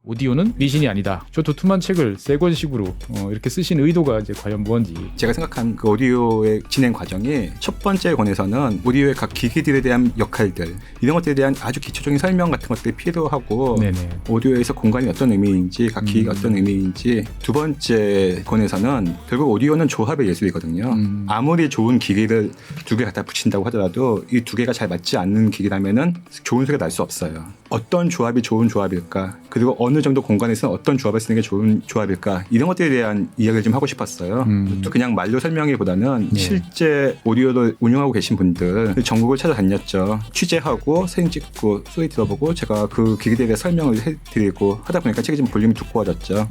오디오는 미신이 아니다. 저 도톰한 책을 세 권식으로 이렇게 쓰신 의도가 이제 과연 무언지. 제가 생각한 그 오디오의 진행 과정이 첫 번째 권에서는 오디오의 각 기기들에 대한 역할들 이런 것들에 대한 아주 기초적인 설명 같은 것들이 필요하고 네네. 오디오에서 공간이 어떤 의미인지 각 기기가 어떤 의미인지 두 번째 권에서는 결국 오디오는 조합의 예술이거든요. 아무리 좋은 기기를 두 개 갖다 붙인다고 하더라도 이 두 개가 잘 맞지 않는 기기라면은 좋은 소리가 날 수 없어요. 어떤 조합이 좋은 조합일까? 그리고 어느 정도 공간에서 어떤 조합을 쓰는 게 좋은 조합일까? 이런 것들에 대한 이야기를 좀 하고 싶었어요. 또 그냥 말로 설명하기보다는 실제 오디오를 운영하고 계신 분들 전국을 찾아다녔죠. 취재하고 사진 찍고 소리 들어보고 제가 그 기기들에 대해 설명을 해드리고 하다 보니까 책이 좀 볼륨이 두꺼워졌죠.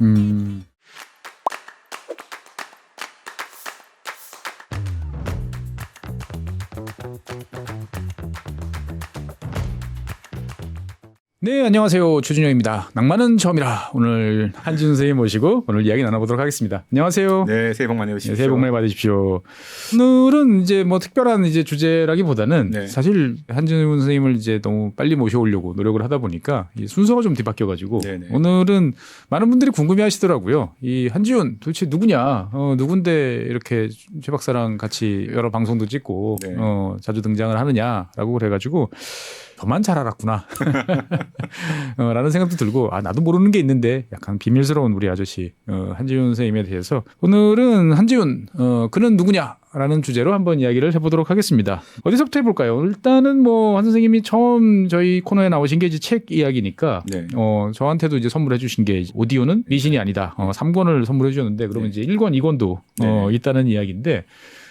네, 안녕하세요. 최준영입니다. 낭만은 처음이라. 오늘 한지훈 선생님 모시고 오늘 이야기 나눠보도록 하겠습니다. 안녕하세요. 네, 새해 복 많이 받으십시오. 네, 새해 복 많이 받으십시오. 오늘은 이제 뭐 특별한 이제 주제라기보다는 사실 한지훈 선생님을 이제 너무 빨리 모셔오려고 노력을 하다 보니까 이 순서가 좀 뒤바뀌어가지고 오늘은 많은 분들이 궁금해하시더라고요. 이 한지훈 도대체 누구냐? 누군데 이렇게 최 박사랑 같이 여러 방송도 찍고 자주 등장을 하느냐라고 그래가지고. 저만 잘 알았구나 라는 생각도 들고 나도 모르는 게 있는데 약간 비밀스러운 우리 아저씨 한지훈 선생님에 대해서 오늘은 한지훈 그는 누구냐라는 주제로 한번 이야기를 해보도록 하겠습니다. 어디서부터 해볼까요? 일단은 뭐 한 선생님이 처음 저희 코너에 나오신 게 이제 책 이야기니까 저한테도 이제 선물해 주신 게 오디오는 미신이 아니다 3권을 선물해 주셨는데 그러면 이제 1권 2권도 있다는 이야기인데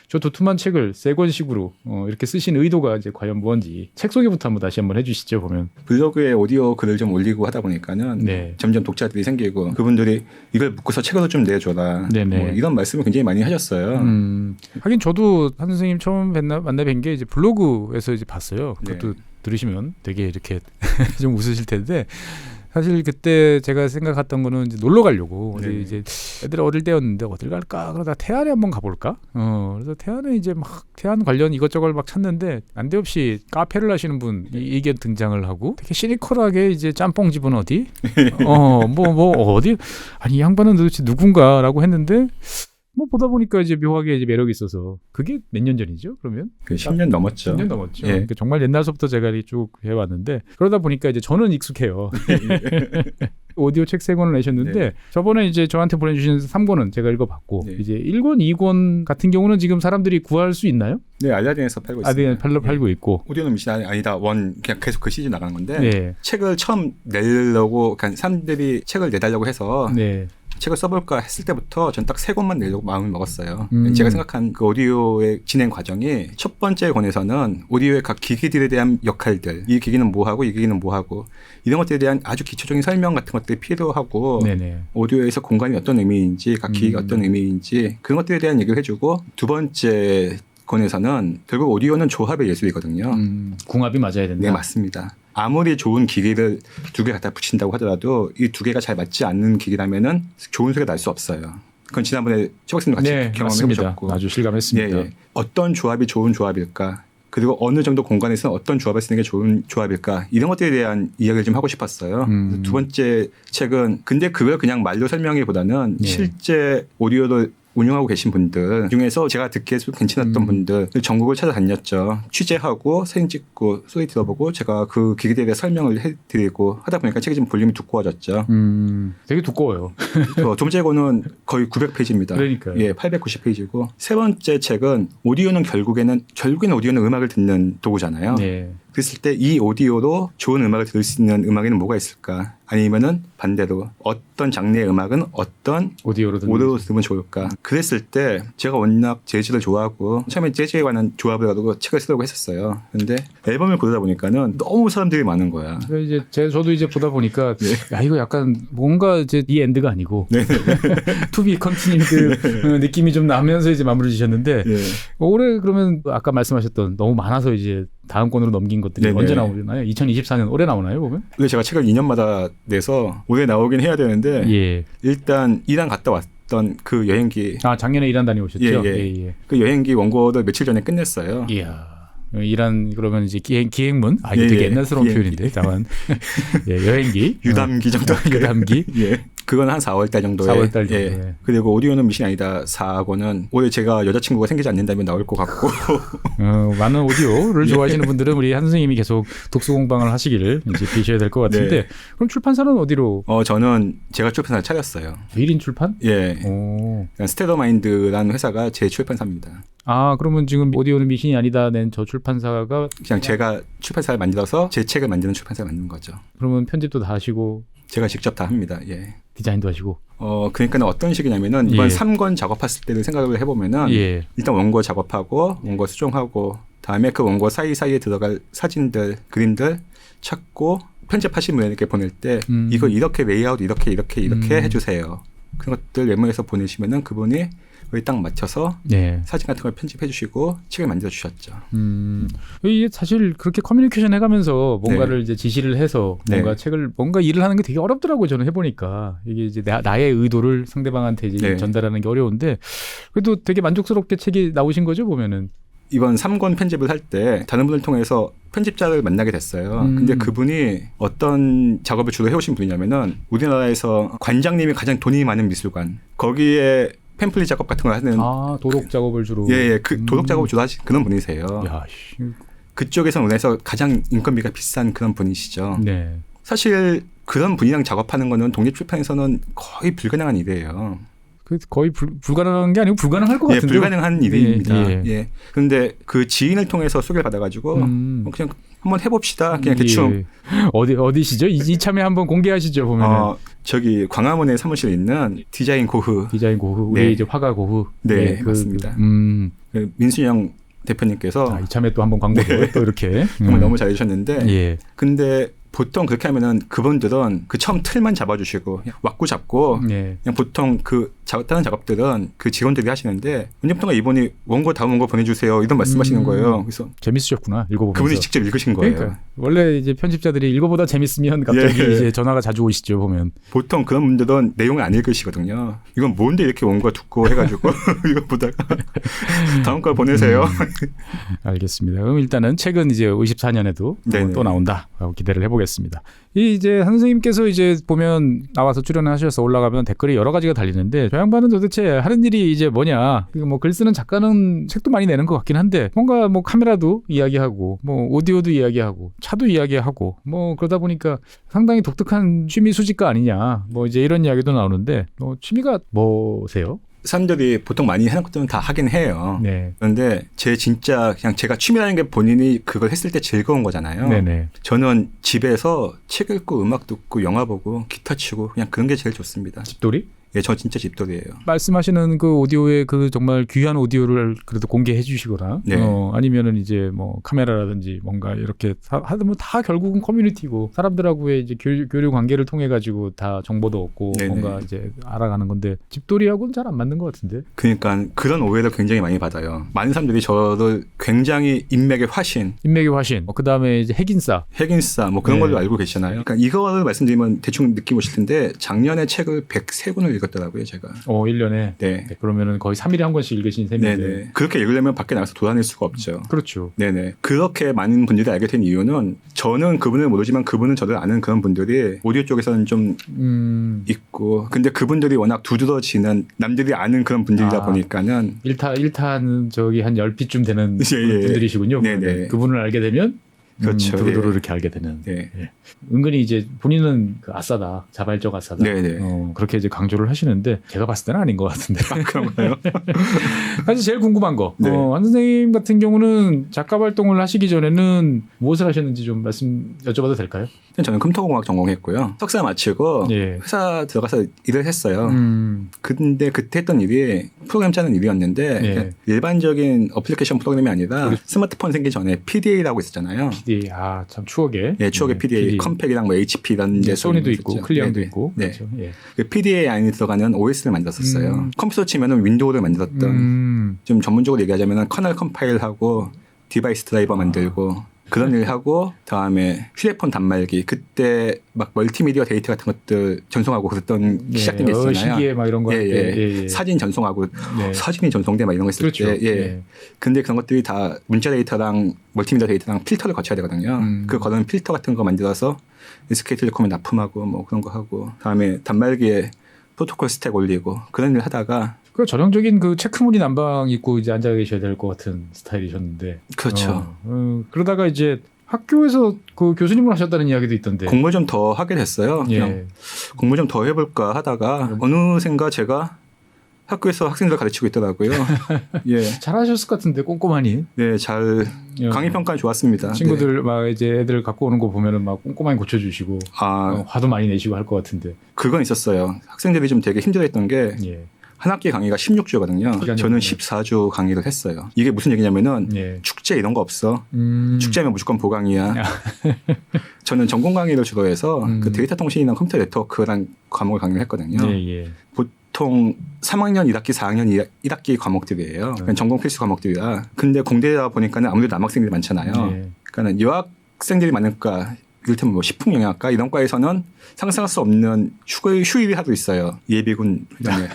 저 도톰한 책을 세 권식으로 이렇게 쓰신 의도가 이제 과연 무언지 책 소개부터 다시 한번 해주시죠. 보면 블로그에 오디오 글을 좀 올리고 하다 보니까는 점점 독자들이 생기고 그분들이 이걸 묶어서 책으로 좀 내줘라 뭐 이런 말씀을 굉장히 많이 하셨어요. 하긴 저도 한 선생님 처음 만나 뵌 게 이제 블로그에서 이제 봤어요. 그것도 들으시면 되게 이렇게 좀 웃으실 텐데. 사실 그때 제가 생각했던 거는 이제 놀러 가려고 이제 애들 어릴 때였는데 어딜 갈까 그러다 태안에 한번 가볼까. 그래서 태안에 이제 막 태안 관련 이것저것 막 찾는데 난데없이 카페를 하시는 분 이게 등장을 하고 되게 시니컬하게 이제 짬뽕 집은 어디? 뭐 어디? 아니 이 양반은 도대체 누군가라고 했는데. 뭐 보다 보니까 이제 묘하게 이제 매력이 있어서 그게 몇 년 전이죠? 그러면 10년 넘었죠. 10년 넘었죠. 그러니까 정말 옛날서부터 제가 쭉 해왔는데 그러다 보니까 이제 저는 익숙해요. 오디오 책 3권을 내셨는데 저번에 이제 저한테 보내주신 3권은 제가 읽어봤고 이제 1권, 2권 같은 경우는 지금 사람들이 구할 수 있나요? 네, 알라딘에서 팔고 있습니다. 팔고 있고. 오디오는 미신이 아니다. 그냥 계속 그 시즌 나가는 건데 책을 처음 내려고 그러니까 사람들이 책을 내달라고 해서 책을 써볼까 했을 때부터 전 딱 3권만 내려고 마음을 먹었어요. 제가 생각한 그 오디오의 진행 과정이 첫 번째 권에서는 오디오의 각 기기들에 대한 역할들 이 기기는 뭐하고 이 기기는 뭐하고 이런 것들에 대한 아주 기초적인 설명 같은 것들이 필요하고 오디오에서 공간이 어떤 의미인지 각 기기가 어떤 의미인지 그런 것들에 대한 얘기를 해주고 두 번째 권에서는 결국 오디오는 조합의 예술이거든요. 궁합이 맞아야 된다. 네, 맞습니다. 아무리 좋은 기기를 두 개 갖다 붙인다고 하더라도 이 두 개가 잘 맞지 않는 기기라면은 좋은 소리가 날 수 없어요. 그건 지난번에 최 박사님 같이 경험해 보셨고 아주 실감했습니다. 어떤 조합이 좋은 조합일까? 그리고 어느 정도 공간에서 어떤 조합을 쓰는 게 좋은 조합일까? 이런 것들에 대한 이야기를 좀 하고 싶었어요. 두 번째 책은 근데 그걸 그냥 말로 설명하기보다는 실제 오디오를 운영하고 계신 분들 중에서 제가 듣기에 좀 괜찮았던 분들 전국을 찾아다녔죠. 취재하고 사진 찍고 소리 들어보고 제가 그 기기들에 대해 설명을 해드리고 하다 보니까 책이 좀 볼륨이 두꺼워졌죠. 되게 두꺼워요. 두 번째 거는 거의 900페이지입니다. 그러니까요. 890페이지고 세 번째 책은 오디오는 결국에는 오디오는 음악을 듣는 도구잖아요. 그랬을 때 이 오디오로 좋은 음악을 들을 수 있는 음악에는 뭐가 있을까? 아니면은 반대로 어떤 장르의 음악은 어떤 오디오로 들으면 좋을까? 그랬을 때 제가 워낙 재즈를 좋아하고 처음에 재즈에 관한 조합을 가지고 책을 쓰려고 했었어요. 그런데 앨범을 고르다 보니까는 너무 사람들이 많은 거야. 이제 저도 이제 보다 보니까 야 이거 약간 뭔가 이제 이 엔드가 아니고 to be continued 느낌이 좀 나면서 이제 마무리 지셨는데 올해 그러면 아까 말씀하셨던 너무 많아서 이제 다음 권으로 넘긴 것들이 언제 나오나요? 2024년 올해 나오나요, 보면? 근데 제가 책을 2년마다 내서 올해 나오긴 해야 되는데 일단 이란 갔다 왔던 그 여행기 작년에 이란 다녀오셨죠? 그 여행기 원고를 며칠 전에 끝냈어요. 이야. 일한 그러면 이제 기행문 이게 되게 옛날스러운 표현인데 다만 여행기 유담기 정도 유담기 예. 그건 한 4월 달 정도에 4월 달 정도에. 예. 그리고 오디오는 미신이 아니다 4하고는 올해 제가 여자친구가 생기지 않는다면 나올 것 같고 많은 오디오를 좋아하시는 분들은 우리 한 선생님이 계속 독서 공방을 하시기를 이제 비셔야 될 것 같은데 네. 그럼 출판사는 어디로? 저는 제가 출판사를 차렸어요. 1인 출판? 예. 오. 스테더마인드라는 회사가 제 출판사입니다. 그러면 지금 오디오는 미신이 아니다 낸 저 출판사가 그냥 제가 출판사를 만들어서 제 책을 만드는 출판사를 만든 거죠. 그러면 편집도 다 하시고 제가 직접 다 합니다. 예. 디자인도 하시고. 그러니까 어떤 식이냐면은 이번 3권 작업했을 때를 생각을 해보면은 일단 원고 작업하고 원고 수정하고 다음에 그 원고 사이사이에 들어갈 사진들, 그림들 찾고 편집하신 분에게 보낼 때 이거 이렇게 레이아웃 이렇게 해주세요. 그런 것들 메모해서 보내시면은 그분이 거기 딱 맞춰서 사진 같은 걸 편집해 주시고 책을 만들어 주셨죠. 이게 사실 그렇게 커뮤니케이션 해가면서 뭔가를 이제 지시를 해서 뭔가 일을 하는 게 되게 어렵더라고요. 저는 해보니까 이게 이제 나의 의도를 상대방한테 이제 전달하는 게 어려운데 그래도 되게 만족스럽게 책이 나오신 거죠 보면은. 이번 3권 편집을 할 때 다른 분을 통해서 편집자를 만나게 됐어요. 근데 그분이 어떤 작업을 주로 해오신 분이냐면은 우리나라에서 관장님이 가장 돈이 많은 미술관 거기에 팸플릿 작업 같은 걸 하는 도록 작업을 주로 그 도록 작업을 주로 하신 그런 분이세요. 그쪽에서 우리나라에서 가장 인건비가 비싼 그런 분이시죠. 네. 사실 그런 분이랑 작업하는 거는 독립출판에서는 거의 불가능한 일이에요. 거의 불가능한 게 아니고 불가능할 것 같은데. 불가능한 일입니다. 그런데 그 지인을 통해서 소개를 받아가지고 그냥 한번 해봅시다. 그냥 대충. 어디시죠? 이참에 한번 공개하시죠 보면은. 저기 광화문에 사무실에 있는 디자인 고흐. 우리 이제 화가 고흐. 네, 맞습니다. 그 민순영 대표님께서 이참에 또 한번 광고를 또 이렇게 정말 너무 잘해주셨는데. 근데 보통 그렇게 하면은 그분들은 그 처음 틀만 잡아주시고 왁구 잡고 그냥 보통 그 다른 작업들은 그 직원들이 하시는데 언제부턴가 이분이 원고 다음 원고 보내주세요 이런 말씀하시는 거예요. 그래서 재밌으셨구나 읽어보면서. 그분이 직접 읽으신 거예요. 그러니까 원래 이제 편집자들이 읽어보다 재밌으면 갑자기 이제 전화가 자주 오시죠 보면. 보통 그런 분들은 내용을 안 읽으시거든요. 이건 뭔데 이렇게 원고가 두꺼워 해가지고 이거 보다가 다음 거 보내세요. 알겠습니다. 그럼 일단은 책은 이제 54년에도 또 나온다. 기대를 해보겠습니다. 이제 선생님께서 이제 보면 나와서 출연하셔서 올라가면 댓글이 여러 가지가 달리는데 저 양반은 도대체 하는 일이 이제 뭐냐? 뭐 글 쓰는 작가는 책도 많이 내는 것 같긴 한데 뭔가 뭐 카메라도 이야기하고 뭐 오디오도 이야기하고 차도 이야기하고 뭐 그러다 보니까 상당히 독특한 취미 수집가 아니냐? 뭐 이제 이런 이야기도 나오는데 뭐 취미가 뭐세요? 사람들이 보통 많이 하는 것들은 다 하긴 해요. 그런데 진짜 그냥 제가 취미라는 게 본인이 그걸 했을 때 즐거운 거잖아요. 저는 집에서 책 읽고 음악 듣고 영화 보고 기타 치고 그냥 그런 게 제일 좋습니다. 집돌이? 예, 저 진짜 집돌이에요. 말씀하시는 그 오디오의 그 정말 귀한 오디오를 그래도 공개해 주시거나 아니면은 이제 뭐 카메라라든지 뭔가 이렇게 하면 다 결국은 커뮤니티고 사람들하고의 이제 교류 관계를 통해 가지고 다 정보도 얻고 뭔가 이제 알아가는 건데 집돌이하고는 잘 안 맞는 것 같은데. 그러니까 그런 오해를 굉장히 많이 받아요. 많은 사람들이 저를 굉장히 인맥의 화신. 그다음에 이제 핵인싸 뭐 그런 걸로 알고 계시잖아요. 그러니까 이거를 말씀드리면 대충 느낌 오실 텐데 작년에 책을 103권을 읽었더라고요, 제가. 1년에. 네. 그러면은 거의 3일에 한 권씩 읽으신 셈인데. 그렇게 읽으려면 밖에 나가서 돌아다닐 수가 없죠. 그렇죠. 그렇게 많은 분들이 알게 된 이유는 저는 그분을 모르지만 그분은 저를 아는 그런 분들이 오디오 쪽에서는 좀 있고 근데 그분들이 워낙 두드러지는 남들이 아는 그런 분들이다 보니까는 1타는 저기 한 10피쯤 되는 분들이시군요. 그분을 알게 되면 그렇죠. 두루두루 이렇게 알게 되는. 은근히 이제 본인은 그 아싸다, 자발적 아싸다. 그렇게 이제 강조를 하시는데 제가 봤을 때는 아닌 것 같은데. 그런가요? 사실 제일 궁금한 거. 한 선생님 같은 경우는 작가 활동을 하시기 전에는 무엇을 하셨는지 좀 여쭤봐도 될까요? 저는 컴퓨터공학 전공했고요. 석사 마치고 회사 들어가서 일을 했어요. 근데 그때 했던 일이 프로그램 짜는 일이었는데 일반적인 어플리케이션 프로그램이 아니라 스마트폰 생기기 전에 PDA라고 있었잖아요. PDA, 참 추억의. 추억의 PDA, 컴팩이랑 뭐 HP 이런 데 소니도 있고 클리앙도 있고. 그렇죠. 그 PDA 안에 들어가는 OS를 만들었었어요. 컴퓨터 치면은 윈도우를 만들었던 좀 전문적으로 얘기하자면 커널 컴파일하고 디바이스 드라이버 만들고 그런 일 하고 다음에 휴대폰 단말기 그때 막 멀티미디어 데이터 같은 것들 전송하고 그랬던 시작된 게 있잖아요. 시기에 막 이런 거 할 때. 사진 전송하고 사진이 전송돼 막 이런 거 있을 그렇죠. 때. 예. 근데 그런 것들이 다 문자 데이터랑 멀티미디어 데이터랑 필터를 거쳐야 되거든요. 그 거는 필터 같은 거 만들어서 SK텔레콤에 납품하고 뭐 그런 거 하고 다음에 단말기에 프로토콜 스택 올리고 그런 일 하다가 그 전형적인 그 체크무늬 난방 입고 이제 앉아 계셔야 될 것 같은 스타일이셨는데. 그렇죠. 그러다가 이제 학교에서 그 교수님을 하셨다는 이야기도 있던데. 공부 좀 더 하게 됐어요. 그냥 공부 좀 더 해볼까 하다가 어느샌가 제가 학교에서 학생들 가르치고 있더라고요. 예. 잘하셨을 것 같은데 꼼꼼하니. 네, 잘 강의 평가는 좋았습니다. 친구들 막 이제 애들 갖고 오는 거 보면은 막 꼼꼼하게 고쳐주시고 화도 많이 내시고 할 것 같은데. 그건 있었어요. 학생들이 좀 되게 힘들어했던 게. 한 학기 강의가 16주거든요. 저는 14주 강의를 했어요. 이게 무슨 얘기냐면은 축제 이런 거 없어. 축제하면 무조건 보강이야. 저는 전공 강의를 주로 해서 그 데이터 통신이나 컴퓨터 네트워크란 과목을 강의를 했거든요. 보통 3학년 1학기, 4학년 1학기 과목들이에요. 전공 필수 과목들이라. 근데 공대다 보니까는 아무래도 남학생들이 많잖아요. 그러니까 여학생들이 많으니까 이를테면 뭐 식품영양학과 이런 과에서는 상상할 수 없는 휴일이 하도 있어요. 예비군 훈련에.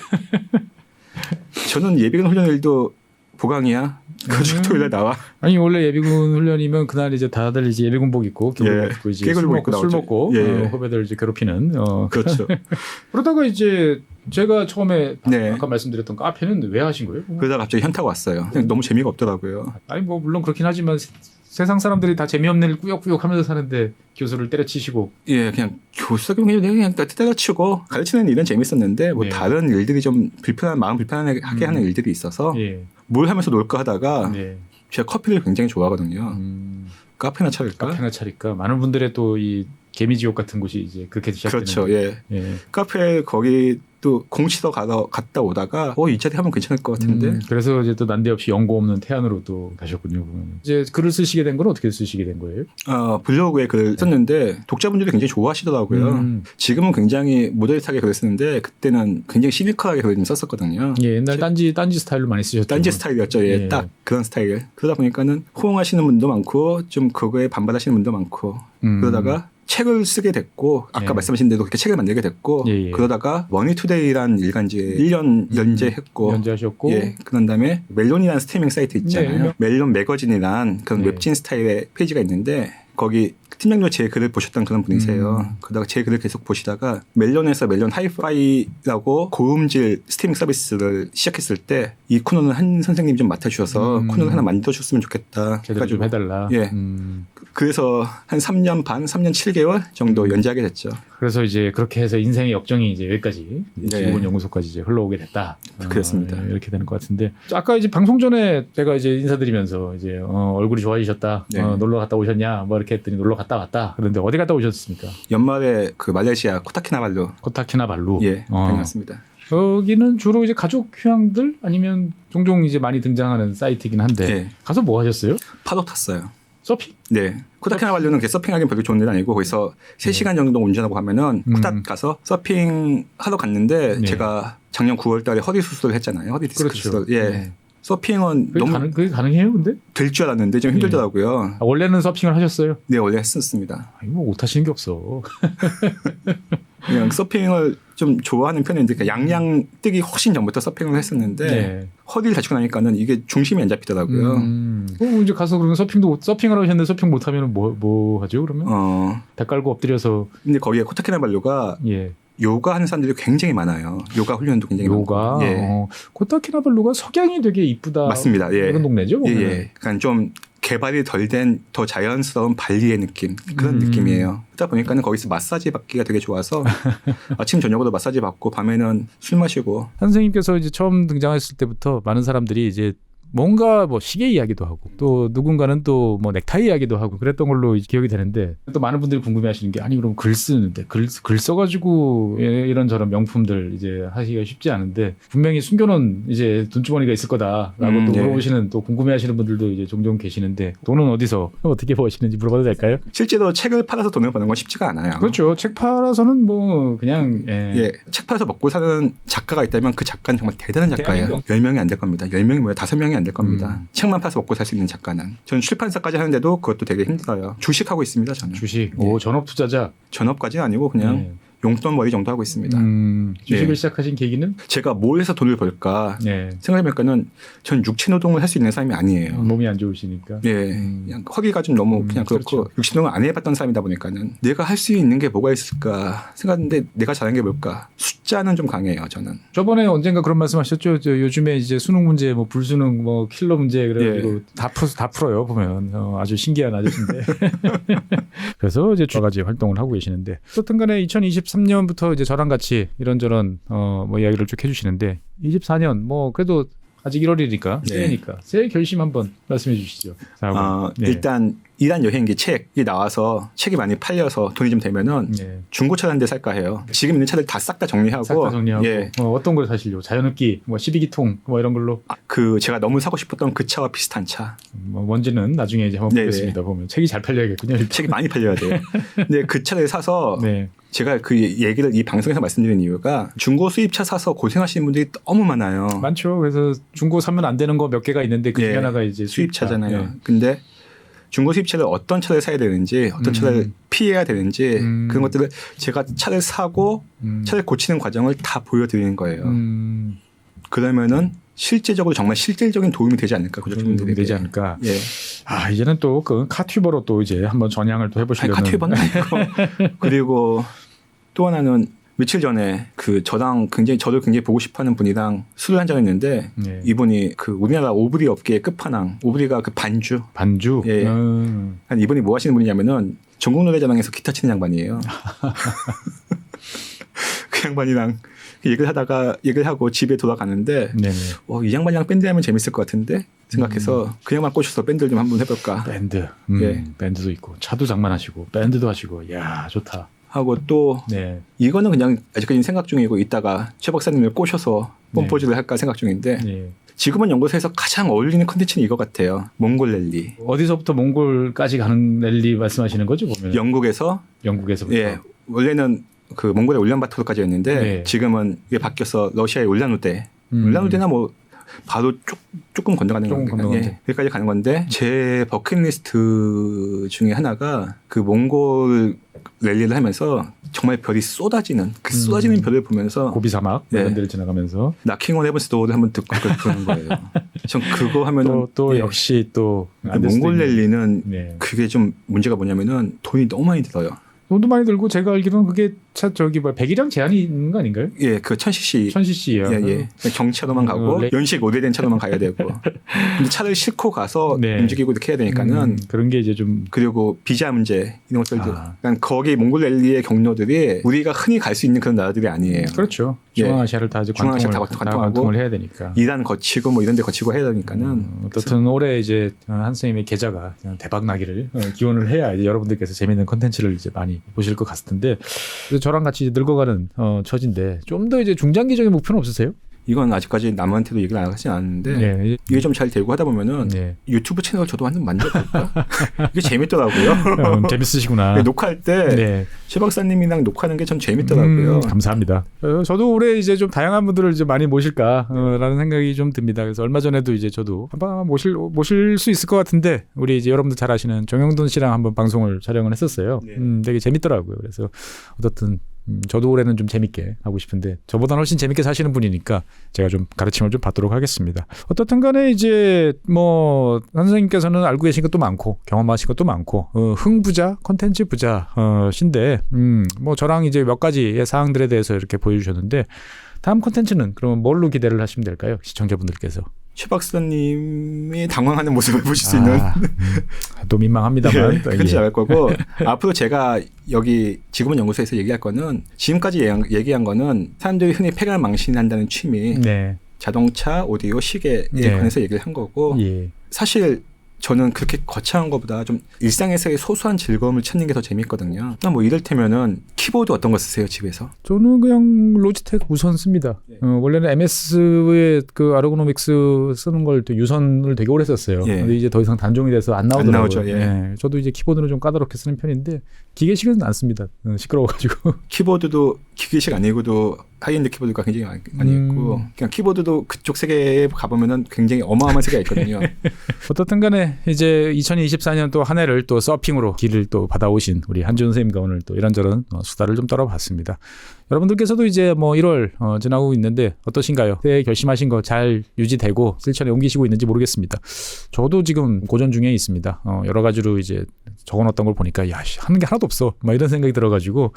저는 예비군 훈련일도 보강이야. 그 토요일에 나와. 아니 원래 예비군 훈련이면 그날 이제 다들 이제 예비군복 입고 교복 입고 이제 술 먹고 후배들 이제 괴롭히는. 그렇죠. 그러다가 이제 제가 처음에 아까 말씀드렸던 카페는 왜 하신 거예요? 그러다가 갑자기 현타가 왔어요. 그냥 너무 재미가 없더라고요. 아니 뭐 물론 그렇긴 하지만 세상 사람들이 다 재미없는 일 꾸역꾸역 하면서 사는데 교수를 때려치시고. 예, 그냥 교수가 그냥 때려치고 가르치는 일은 재밌었는데 뭐 다른 일들이 좀 마음 불편하게 하는 일들이 있어서 뭘 하면서 놀까 하다가 제가 커피를 굉장히 좋아하거든요. 카페나 차릴까? 많은 분들의 또 이 개미지옥 같은 곳이 이제 그렇게 시작되는. 그렇죠. 예. 카페 거기 또 공치러 갔다 오다가 이 자리 하면 괜찮을 것 같은데. 그래서 이제 또 난데없이 연고 없는 태안으로 또 가셨군요. 이제 글을 쓰시게 된 건 어떻게 쓰시게 된 거예요? 블로그에 글을 썼는데 독자분들이 굉장히 좋아하시더라고요. 지금은 굉장히 모더릿하게 글을 쓰는데 그때는 굉장히 시니컬하게 글을 좀 썼었거든요. 옛날 딴지 스타일로 많이 쓰셨죠. 딴지 스타일이었죠. 딱 그런 스타일. 그러다 보니까는 호응하시는 분도 많고 좀 그거에 반발하시는 분도 많고 그러다가 책을 쓰게 됐고 아까 말씀하신 대로 그렇게 책을 만들게 됐고 그러다가 머니투데이라는 일간지에 1년 연재했고 연재하셨고 그런 다음에 멜론이라는 스트리밍 사이트 있잖아요. 멜론 매거진이란 그런 웹진 스타일의 페이지가 있는데 거기 팀장님도 제 글을 보셨던 그런 분이세요. 그러다가 제 글을 계속 보시다가 멜론에서 멜론 하이파이라고 고음질 스트리밍 서비스를 시작했을 때 이 코너는 한 선생님이 좀 맡아주셔서 코너를 하나 만들어줬으면 좋겠다. 제대로 좀 해달라. 그래서 한 3년 반, 3년 7개월 정도 연재하게 됐죠. 그래서 이제 그렇게 해서 인생의 역정이 이제 여기까지 지구본 연구소까지 이제 흘러오게 됐다. 그렇습니다. 이렇게 되는 것 같은데 아까 이제 방송 전에 제가 이제 인사드리면서 이제 얼굴이 좋아지셨다. 놀러 갔다 오셨냐? 뭐 이렇게 했더니 놀러 갔다 왔다. 그런데 어디 갔다 오셨습니까? 연말에 그 말레이시아 코타키나발루. 다녀왔습니다. 여기는 주로 이제 가족 휴양들 아니면 종종 이제 많이 등장하는 사이트이긴 한데 가서 뭐 하셨어요? 파도 탔어요. 서핑? 네. 코타키나발루는 서핑하기는 별로 좋은 데는 아니고 거기서 3시간 정도 운전하고 가면은 코타 가서 서핑 하러 갔는데 제가 작년 9월 달에 허리 수술을 했잖아요. 허리 디스크 수술. 서핑은 그게 가능해요, 근데? 될 줄 알았는데 좀 힘들더라고요. 원래는 서핑을 하셨어요? 네, 원래 했었습니다. 뭐 못하시는 게 없어. 그냥 서핑을 좀 좋아하는 편인데 그러니까 양양 뜨기 훨씬 전부터 서핑을 했었는데 허리를 다치고 나니까는 이게 중심이 안 잡히더라고요. 이제 가서 그러면 서핑을 하셨는데 서핑 못하면 뭐 하죠 그러면? 배 깔고 엎드려서. 근데 거기에 코타키나발루가 요가 하는 사람들이 굉장히 많아요. 요가 훈련도 굉장히 많고. 코타키나발루가 석양이 되게 이쁘다. 맞습니다. 그런 동네죠. 그러니까 좀 개발이 덜 된 더 자연스러운 발리의 느낌 그런 느낌이에요. 그러다 보니까는 거기서 마사지 받기가 되게 좋아서 아침 저녁으로 마사지 받고 밤에는 술 마시고. 선생님께서 이제 처음 등장했을 때부터 많은 사람들이 이제 뭔가 뭐 시계 이야기도 하고 또 누군가는 또 뭐 넥타이 이야기도 하고 그랬던 걸로 기억이 되는데 또 많은 분들이 궁금해하시는 게 아니 그럼 글 쓰는데 글 써가지고 이런저런 명품들 이제 하기가 쉽지 않은데 분명히 숨겨놓은 이제 돈주머니가 있을 거다라고 또 물어보시는 또 궁금해하시는 분들도 이제 종종 계시는데 돈은 어디서 어떻게 버시는지 물어봐도 될까요? 실제로 책을 팔아서 돈을 버는 건 쉽지가 않아요. 그렇죠. 책 팔아서는 뭐 그냥 책 팔아서 먹고 사는 작가가 있다면 그 작가는 정말 대단한 작가예요. 10명이 안 될 겁니다. 10명이 뭐야 5명이 안 안 될 겁니다. 책만 파서 먹고 살 수 있는 작가는. 저는 출판사까지 하는데도 그것도 되게 힘들어요. 주식하고 있습니다. 저는. 주식. 오, 전업 투자자. 전업까지는 아니고 그냥 용돈 벌이 정도 하고 있습니다. 주식을 시작하신 계기는? 제가 뭘 해서 돈을 벌까 생각해보니까는 전 육체 노동을 할 수 있는 사람이 아니에요. 몸이 안 좋으시니까. 그냥 허리가 좀 너무 그냥 그렇고 그렇죠. 육체 노동을 안 해봤던 사람이다 보니까는 내가 할 수 있는 게 뭐가 있을까 생각했는데 내가 잘하는 게 뭘까? 숫자는 좀 강해요. 저는. 저번에 언젠가 그런 말씀하셨죠. 요즘에 이제 수능 문제, 뭐 불수능, 뭐 킬러 문제 그래가지고 다 풀어요 보면 아주 신기한 아저씨인데. 그래서 이제 여러 가지 활동을 하고 계시는데 어떤간에 2023년부터 이제 저랑 같이 이런저런 뭐 이야기를 쭉 해주시는데 24년 뭐 그래도 아직 1월이니까 새해니까 새해 결심 한번 말씀해 주시죠. 일단 이란 여행기 책이 나와서 책이 많이 팔려서 돈이 좀 되면은 중고차 한 대 살까 해요. 지금 있는 차들 다 싹 다 정리하고. 어떤 걸 사실요? 자연흡기, 뭐 12기통 뭐 이런 걸로. 제가 너무 사고 싶었던 그 차와 비슷한 차. 뭐 뭔지는 나중에 이제 한번 보겠습니다. 보면 책이 잘 팔려야겠군요. 일단. 책이 많이 팔려야 돼요. 근데 그 차를 사서 제가 그 얘기를 이 방송에서 말씀드리는 이유가 중고 수입차 사서 고생하시는 분들이 너무 많아요. 많죠. 그래서 중고 사면 안 되는 거 몇 개가 있는데 그 중에 하나가 이제 수입차잖아요. 근데 중고 수입차를 어떤 차를 사야 되는지 어떤 차를 피해야 되는지 그런 것들을 제가 차를 사고 차를 고치는 과정을 다 보여드리는 거예요. 그러면은 실제적으로 정말 실질적인 도움이 되지 않을까 고객분들에게. 되지 않을까. 이제는 또 그 카튜버로 또 이제 한번 전향을 또 해보시려는. 카튜버는 아니고. 그리고 또 하나는 며칠 전에 저를 굉장히 보고 싶어하는 분이랑 술을 한잔 했는데 이분이 우리나라 오브리 업계의 끝판왕, 오브리가 반주. 이분이 뭐 하시는 분이냐면은 전국노래자랑에서 기타 치는 양반이에요. 그 양반이랑 얘기를 하고 집에 돌아가는데 이 양반이랑 밴드 하면 재밌을 것 같은데 생각해서 그 양반 꼬셔서 밴드를 좀 한번 해볼까. 밴드. 밴드도 있고 차도 장만하시고 밴드도 하시고 야 좋다. 하고 또 이거는 그냥 아직까지는 생각 중이고 이따가 최 박사님을 꼬셔서 pompo즈를 할까 생각 중인데 지금은 연구소에서 가장 어울리는 컨텐츠는 이거 같아요. 몽골 랠리. 어디서부터 몽골까지 가는 랠리 말씀하시는 거죠? 보면 영국에서부터. 원래는 몽골의 울란바토르까지였는데 지금은 이게 바뀌어서 러시아의 울란우데. 울란우데나 뭐 바로 조금 건너가는 건데 여기까지 가는 건데 제 버킷리스트 중에 하나가 몽골 랠리를 하면서 정말 별이 쏟아지는 쏟아지는 별을 보면서 고비 사막 이런 데를 지나가면서 나킹 온 헤븐스 도어를 한번 듣고 그러는 거예요. 전 그거 하면은 또 역시 또 몽골 랠리는 그게 좀 문제가 뭐냐면은 돈이 너무 많이 들어요. 돈도 많이 들고 제가 알기로는 그게 배기량 제한이 있는 거 아닌가요? 그 1000cc예요. 경차로만 가고 연식 오래된 차로만 가야 되고. 근데 차를 싣고 가서 움직이고 이렇게 해야 되니까는 그런 게 이제 좀 그리고 비자 문제 이런 것들도. 그러니까 거기 몽골 랠리의 경로들이 우리가 흔히 갈 수 있는 그런 나라들이 아니에요. 그렇죠. 중앙아시아를 다 이제 관통을 해야 되니까. 이란 거치고 뭐 이런 데 거치고 해야 되니까는. 어떻든 올해 이제 한 선생님의 계좌가 대박 나기를 기원을 해야 이제 여러분들께서 재밌는 콘텐츠를 이제 많이 보실 것 같을 텐데 저랑 같이 늙어가는 처지인데 좀 더 이제 중장기적인 목표는 없으세요? 이건 아직까지 남한테도 얘기를 안 하진 않았는데 이게 좀 잘 되고 하다 보면은 유튜브 채널 저도 한번 만들어볼까? 이게 재밌더라고요. 재밌으시구나. 녹화할 때 최 박사님이랑 녹화하는 게 참 재밌더라고요. 감사합니다. 저도 올해 이제 좀 다양한 분들을 이제 많이 모실까라는 생각이 좀 듭니다. 그래서 얼마 전에도 이제 저도 한번 모실 수 있을 것 같은데 우리 이제 여러분들 잘 아시는 정영돈 씨랑 한번 방송을 촬영을 했었어요. 되게 재밌더라고요. 그래서 어떻든 저도 올해는 좀 재밌게 하고 싶은데 저보다는 훨씬 재밌게 사시는 분이니까 제가 좀 가르침을 좀 받도록 하겠습니다. 어떻든 간에 이제 뭐 선생님께서는 알고 계신 것도 많고 경험하신 것도 많고 흥부자, 콘텐츠 부자신데 뭐 저랑 이제 몇 가지의 사항들에 대해서 이렇게 보여주셨는데 다음 콘텐츠는 그러면 뭘로 기대를 하시면 될까요? 시청자분들께서. 최 박사님이 당황하는 모습을 보실 수 있는. 또 민망합니다만. 그건 잘할 거고 앞으로 제가 여기 지구본 연구소에서 얘기할 거는 지금까지 얘기한 거는 사람들이 흔히 폐gal 망신한다는 취미, 자동차, 오디오, 시계에 관해서 얘기를 한 거고 사실 저는 그렇게 거창한 것보다 좀 일상에서의 소소한 즐거움을 찾는 게 더 재밌거든요. 뭐 이를테면은 키보드 어떤 거 쓰세요 집에서? 저는 그냥 로지텍 무선 씁니다. 원래는 MS의 그 아르고노믹스 쓰는 걸 유선을 되게 오래 썼어요. 근데 이제 더 이상 단종이 돼서 안 나오더라고요. 저도 이제 키보드는 좀 까다롭게 쓰는 편인데 기계식은 안 씁니다. 시끄러워가지고. 키보드도 기계식 아니고도 하이엔드 키보드가 굉장히 많이 있고 그냥 키보드도 그쪽 세계에 가보면은 굉장히 어마어마한 세계가 있거든요. 어떻든 간에 이제 2024년 또 한 해를 또 서핑으로 길을 또 받아오신 우리 한지훈 선생님과 오늘 또 이런저런 수다를 좀 떨어봤습니다. 여러분들께서도 이제 뭐 1월 지나고 있는데 어떠신가요? 새해 결심하신 거 잘 유지되고 실천에 옮기시고 있는지 모르겠습니다. 저도 지금 고전 중에 있습니다. 여러 가지로 이제 적어놨던 걸 보니까 야, 하는 게 하나도 없어. 막 이런 생각이 들어가지고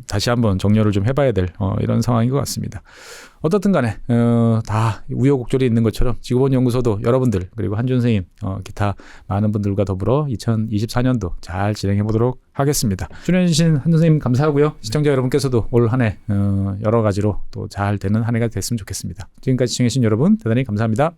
다시 한번 정렬을 좀 해봐야 될 이런 상황인 것 같습니다. 어떻든 간에 다 우여곡절이 있는 것처럼 지구본연구소도 여러분들 그리고 한준 선생님 기타 많은 분들과 더불어 2024년도 잘 진행해 보도록 하겠습니다. 출연해주신 한준 선생님 감사하고요. 시청자 여러분께서도 올 한 해 여러 가지로 또 잘 되는 한 해가 됐으면 좋겠습니다. 지금까지 시청해주신 여러분 대단히 감사합니다.